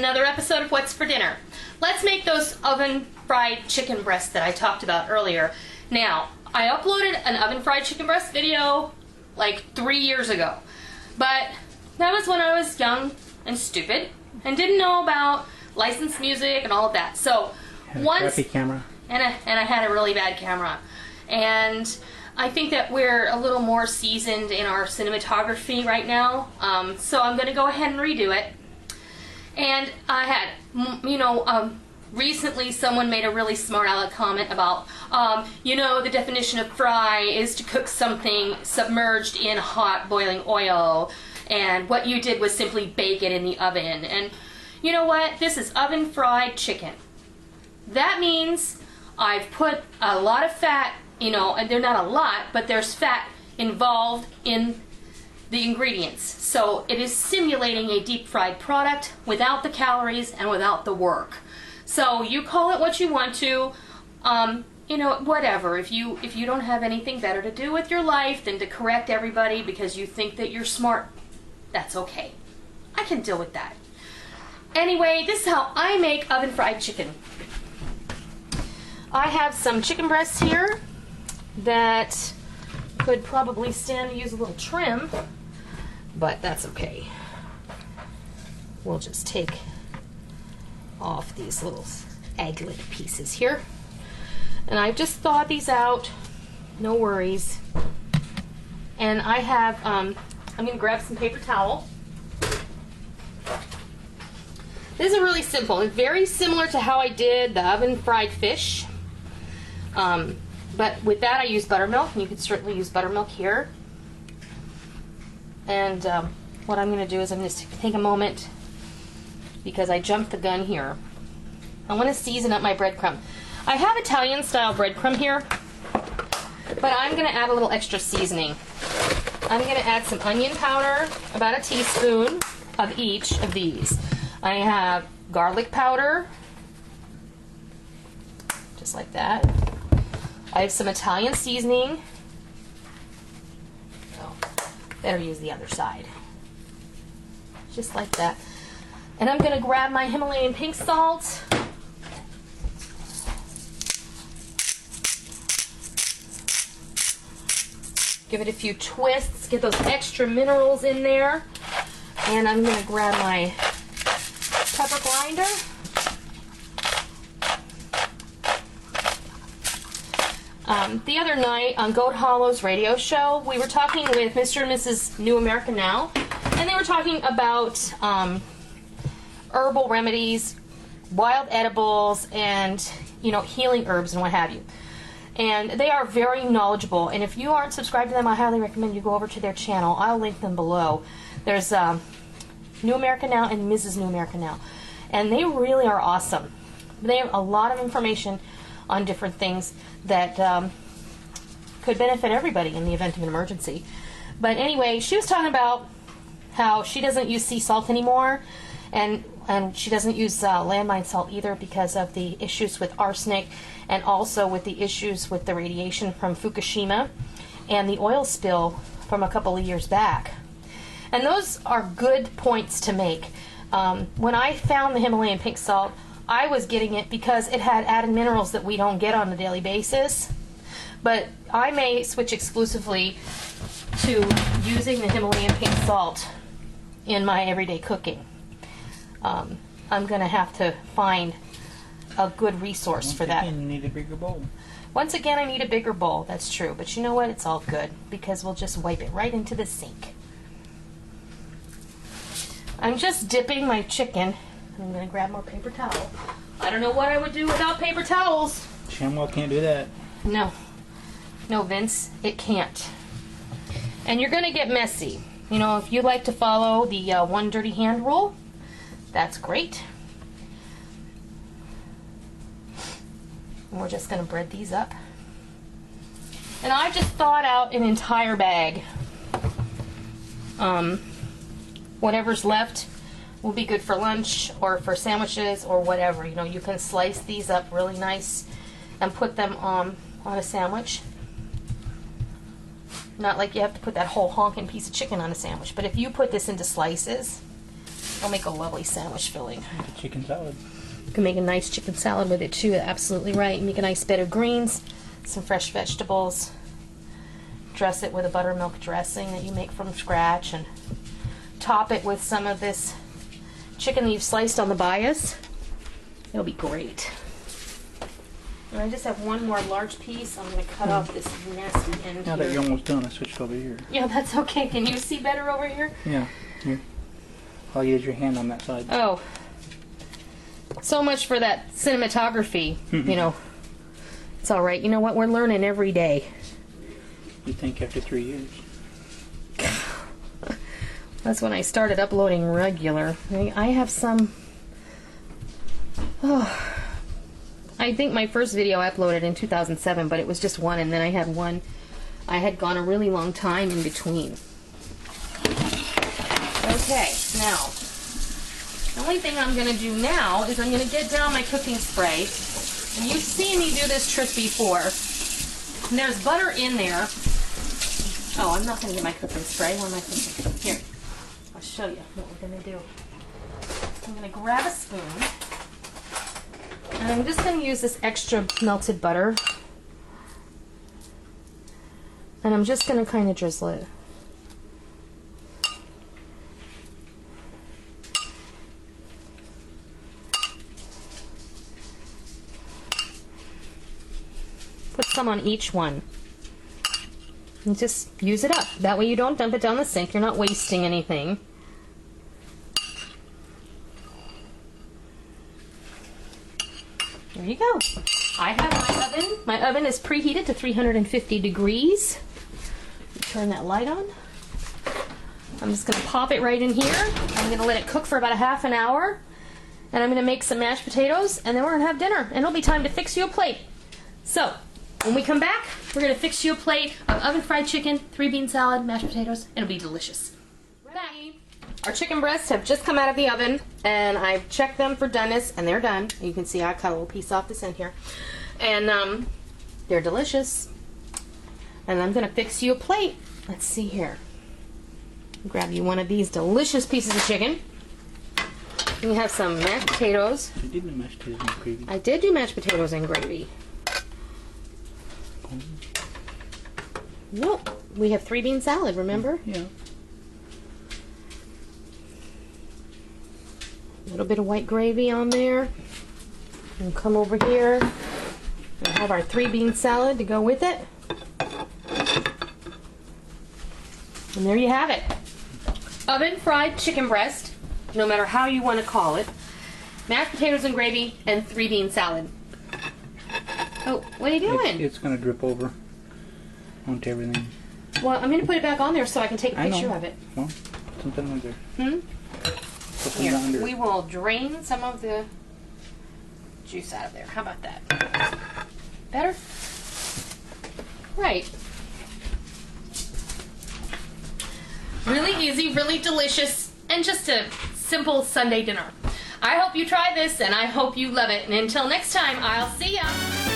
another episode of What's for Dinner. Let's make those oven fried chicken breasts that I talked about earlier. Now, I uploaded an oven fried chicken breast video like 3 years ago, but that was when I was young and stupid and didn't know about licensed music and all of that. So once, crappy camera. And I had a really bad camera, and I think that we're a little more seasoned in our cinematography right now, so I'm going to go ahead and redo it. And I had, recently someone made a really smart aleck comment about, the definition of fry is to cook something submerged in hot boiling oil, and what you did was simply bake it in the oven. And you know what? This is oven fried chicken. That means I've put a lot of fat, and they're not a lot, but there's fat involved in the ingredients. So it is simulating a deep fried product without the calories and without the work. So you call it what you want to, whatever. If you don't have anything better to do with your life than to correct everybody because you think that you're smart, that's okay. I can deal with that. Anyway, this is how I make oven fried chicken. I have some chicken breasts here that could probably stand to use a little trim, but that's okay. We'll just take off these little egglet pieces here. And I've just thawed these out, no worries. And I have, I'm gonna grab some paper towel. This is really simple. It's very similar to how I did the oven fried fish. But with that I use buttermilk, and you could certainly use buttermilk here. And what I'm going to do is I'm going to take a moment, because I jumped the gun here. I want to season up my breadcrumb. I have Italian style breadcrumb here, but I'm going to add a little extra seasoning. I'm going to add some onion powder, about a teaspoon of each of these. I have garlic powder, just like that. I have some Italian seasoning. Oh, better use the other side. Just like that. And I'm going to grab my Himalayan pink salt. Give it a few twists, get those extra minerals in there. And I'm going to grab my pepper grinder. The other night on Goat Hollow's radio show, we were talking with Mr. and Mrs. New America Now, and they were talking about herbal remedies, wild edibles, and healing herbs and what have you. And they are very knowledgeable, and if you aren't subscribed to them, I highly recommend you go over to their channel. I'll link them below. There's New America Now and Mrs. New America Now, and they really are awesome. They have a lot of information on different things that could benefit everybody in the event of an emergency. But anyway, she was talking about how she doesn't use sea salt anymore, and she doesn't use landmine salt either because of the issues with arsenic, and also with the issues with the radiation from Fukushima and the oil spill from a couple of years back. And those are good points to make. When I found the Himalayan pink salt, I was getting it because it had added minerals that we don't get on a daily basis. But I may switch exclusively to using the Himalayan pink salt in my everyday cooking. I'm going to have to find a good resource for that. Once again, you need a bigger bowl. Once again, I need a bigger bowl. That's true. But you know what? It's all good, because we'll just wipe it right into the sink. I'm just dipping my chicken. I'm going to grab more paper towel. I don't know what I would do without paper towels. ShamWow can't do that. No. No, Vince, it can't. And you're going to get messy. If you like to follow the one dirty hand rule, that's great. And we're just going to bread these up. And I just thawed out an entire bag. Whatever's left will be good for lunch or for sandwiches or whatever. You can slice these up really nice and put them on a sandwich. Not like you have to put that whole honking piece of chicken on a sandwich, but if you put this into slices, It'll make a lovely sandwich filling. Chicken salad. You can make a nice chicken salad with it too, absolutely right. Make a nice bed of greens, some fresh vegetables. Dress it with a buttermilk dressing that you make from scratch and top it with some of this chicken that you've sliced on the bias. It'll be great. And I just have one more large piece. I'm going to cut off this nasty end Now here. that you're almost done, I switched over here. Yeah, that's okay. Can you see better over here? Yeah. Here. I'll use your hand on that side. Oh. So much for that cinematography. You know, it's all right. You know what? We're learning every day. You think after 3 years? That's when I started uploading regular. I have some... Oh, I think my first video I uploaded in 2007, but it was just one, and then I had one. I had gone a really long time in between. Okay, now, the only thing I'm going to do now is I'm going to get down my cooking spray. And you've seen me do this trick before. And there's butter in there. Oh, I'm not going to get my cooking spray. What am I thinking? Here, I'll show you what we're going to do. I'm going to grab a spoon. And I'm just going to use this extra melted butter. And I'm just going to kind of drizzle it. Put some on each one. And just use it up. That way you don't dump it down the sink. You're not wasting anything. There you go. I have my oven. My oven is preheated to 350 degrees. Turn that light on. I'm just going to pop it right in here. I'm going to let it cook for about a half an hour. And I'm going to make some mashed potatoes, and then we're going to have dinner. And it'll be time to fix you a plate. So, when we come back, we're going to fix you a plate of oven-fried chicken, 3-bean salad, mashed potatoes. It'll be delicious. Ready? Our chicken breasts have just come out of the oven, and I've checked them for doneness, and they're done. You can see I cut a little piece off this end here. And they're delicious. And I'm going to fix you a plate. Let's see here. Grab you one of these delicious pieces of chicken. You have some mashed potatoes. You did the mashed potatoes and gravy. I did do mashed potatoes and gravy. Nope. We have 3-bean salad, remember? Yeah. A little bit of white gravy on there. And come over here. We'll have our 3-bean salad to go with it. And there you have it. Oven fried chicken breast, no matter how you want to call it. Mashed potatoes and gravy and 3-bean salad. Oh, what are you doing? It's going to drip over onto everything. Well, I'm going to put it back on there so I can take a picture of it. Well, something under. Put some Here, under. we will drain some of the juice out of there. How about that? Better? Right. Really easy, really delicious, and just a simple Sunday dinner. I hope you try this, and I hope you love it. And until next time, I'll see ya.